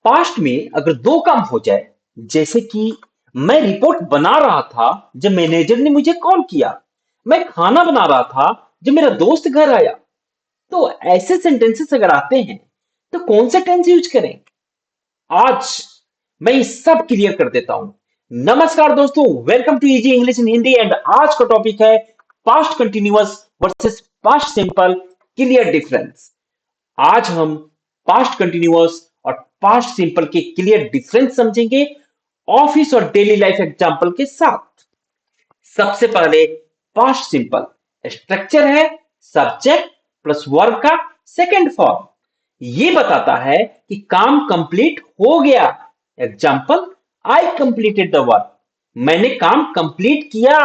Past में अगर दो काम हो जाए, जैसे कि मैं रिपोर्ट बना रहा था जब मैनेजर ने मुझे कॉल किया, मैं खाना बना रहा था जब मेरा दोस्त घर आया, तो ऐसे सेंटेंसेस अगर आते हैं तो कौन सा टेंस यूज करें? आज मैं ये सब क्लियर कर देता हूं। नमस्कार दोस्तों, welcome to easy English in Hindi and आज का टॉपिक है past continuous versus past simple, clear difference. आज हम पास्ट कंटिन्यूअस और पास्ट सिंपल के क्लियर डिफरेंस समझेंगे ऑफिस और डेली लाइफ एग्जांपल के साथ। सबसे पहले पास्ट सिंपल स्ट्रक्चर है सब्जेक्ट प्लस वर्ब का सेकंड फॉर्म। ये बताता है कि काम कंप्लीट हो गया। Example, I completed the work, मैंने काम कंप्लीट किया।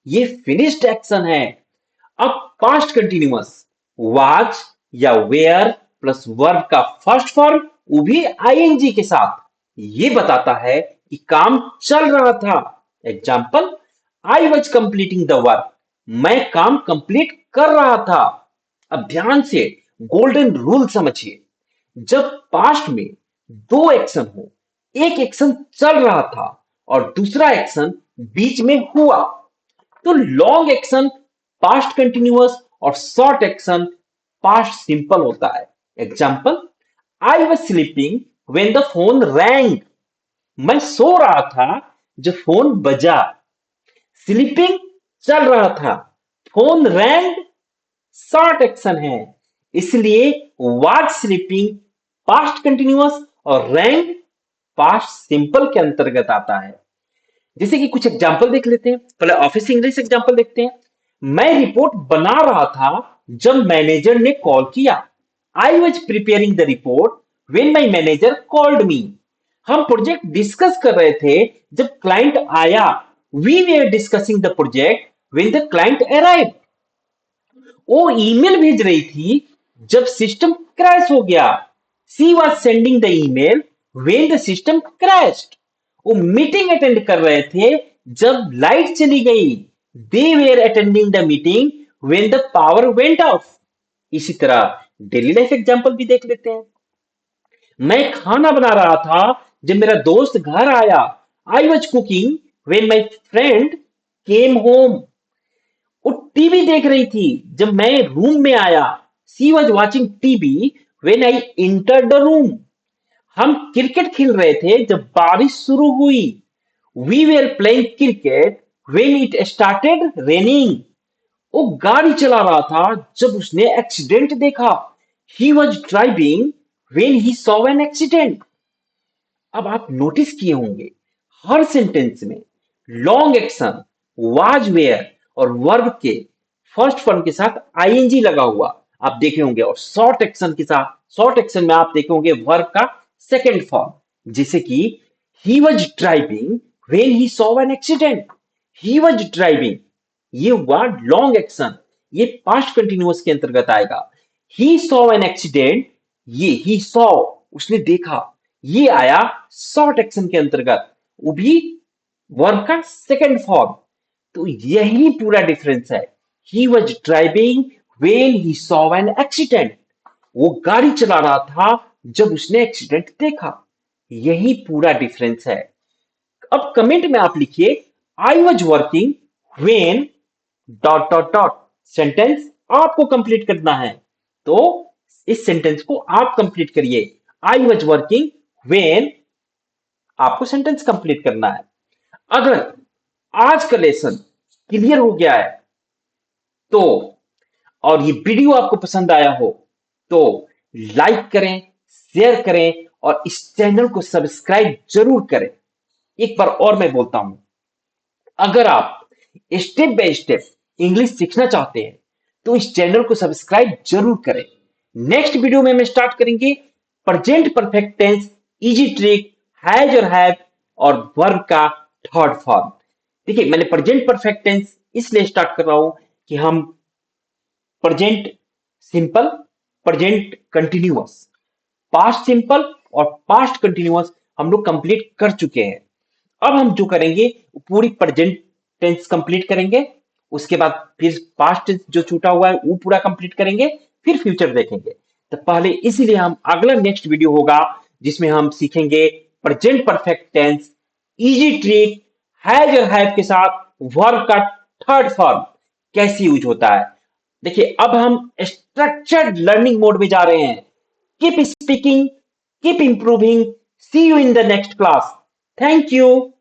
ये फिनिश्ड एक्शन है। अब पास्ट कंटिन्यूअस वाज या वेयर प्लस वर्ब का फर्स्ट फॉर्म, वो भी आईएनजी के साथ। ये बताता है कि काम चल रहा था। Example, I was completing the work, मैं काम कंप्लीट कर रहा था। अब ध्यान से गोल्डन रूल समझिए। जब पास्ट में दो एक्शन हो, एक एक्शन चल रहा था और दूसरा एक्शन बीच में हुआ, तो लॉन्ग एक्शन पास्ट कंटिन्यूअस और शॉर्ट एक्शन पास्ट सिंपल होता है। Example, I was sleeping when the phone wrong, मैं सो रहा था जब फोन बजा। स्लीपिंग चल रहा था, फोन रैंग शॉर्ट एक्शन है, इसलिए वाज स्लीपिंग पास्ट कंटिन्यूअस और रैंग पास्ट सिंपल के अंतर्गत आता है। जैसे कि कुछ एग्जांपल देख लेते हैं। पहले ऑफिस इंग्लिश एग्जांपल देखते हैं। मैं रिपोर्ट बना रहा था जब मैनेजर ने कॉल किया। I was preparing the report when my manager called me, हम प्रोजेक्ट डिस्कस कर रहे थे जब क्लाइंट आया। We were discussing the project when the client arrived, वो ईमेल भेज रही थी जब सिस्टम क्रैश हो गया। She was sending the email when the system crashed, वो मीटिंग अटेंड कर रहे थे जब लाइट चली गई। They were attending the meeting when the power went of. इसी तरह डेली लाइफ एग्जांपल भी देख लेते हैं। मैं खाना बना रहा था जब मेरा दोस्त घर आया। I was cooking when my friend came home, वो टीवी देख रही थी जब मैं रूम में आया। She was watching TV when I enter the room, हम क्रिकेट खेल रहे थे जब बारिश शुरू हुई। We were playing cricket when it started raining, वो गाड़ी चला रहा था जब उसने एक्सीडेंट देखा। He was driving when he saw an accident. अब आप नोटिस किए होंगे हर सेंटेंस में लॉन्ग एक्शन वाज वेयर और वर्ब के फर्स्ट फॉर्म के साथ आईएनजी लगा हुआ आप देखे होंगे, और शॉर्ट एक्शन के साथ, शॉर्ट एक्शन में आप देखे होंगे वर्ब का सेकंड फॉर्म, जैसे कि ही was driving when he saw an accident. He was driving, ये वर्ड लॉन्ग एक्शन, ये पास्ट कंटिन्यूअस के अंतर्गत आएगा। ही सॉ एन एक्सीडेंट, ये ही सॉ उसने देखा, ये आया शॉर्ट एक्शन के अंतर्गत, वो भी वर्ब का सेकंड फॉर्म। तो यही पूरा डिफरेंस है। ही was driving when he saw an accident, वो गाड़ी चला रहा था जब उसने एक्सीडेंट देखा। यही पूरा डिफरेंस है। अब कमेंट में आप लिखिए I was working when dot dot dot, sentence आपको कंप्लीट करना है, तो इस सेंटेंस को आप कंप्लीट करिए। आई वॉज वर्किंग व्हेन, आपको सेंटेंस कंप्लीट करना है। अगर आज का लेसन क्लियर हो गया है तो, और ये वीडियो आपको पसंद आया हो तो लाइक करें, शेयर करें और इस चैनल को सब्सक्राइब जरूर करें। एक बार और मैं बोलता हूं, अगर आप स्टेप बाय स्टेप इंग्लिश सीखना चाहते हैं तो इस चैनल को सब्सक्राइब जरूर करें। नेक्स्ट वीडियो में हम स्टार्ट करेंगे present perfect tense, easy trick, has और हैव और वर्ब का थर्ड फॉर्म। देखिए, मैंने प्रेजेंट परफेक्ट टेंस इसलिए स्टार्ट कर रहा हूं कि हम present simple, present continuous, past simple और पास्ट कंटिन्यूअस हम लोग कंप्लीट कर चुके हैं। अब हम जो करेंगे पूरी प्रेजेंट टेंस कंप्लीट करेंगे, उसके बाद फिर पास्ट टेंस जो छूटा हुआ है वो पूरा कंप्लीट करेंगे, फिर फ्यूचर देखेंगे। तो पहले इसीलिए हम अगला नेक्स्ट वीडियो होगा जिसमें हम सीखेंगे present perfect tense, easy trick, has और हैव के साथ वर्ब का थर्ड फॉर्म कैसे यूज होता है। देखिए अब हम स्ट्रक्चर्ड लर्निंग मोड में जा रहे हैं। Keep speaking, keep improving, see you in the next class. Thank you.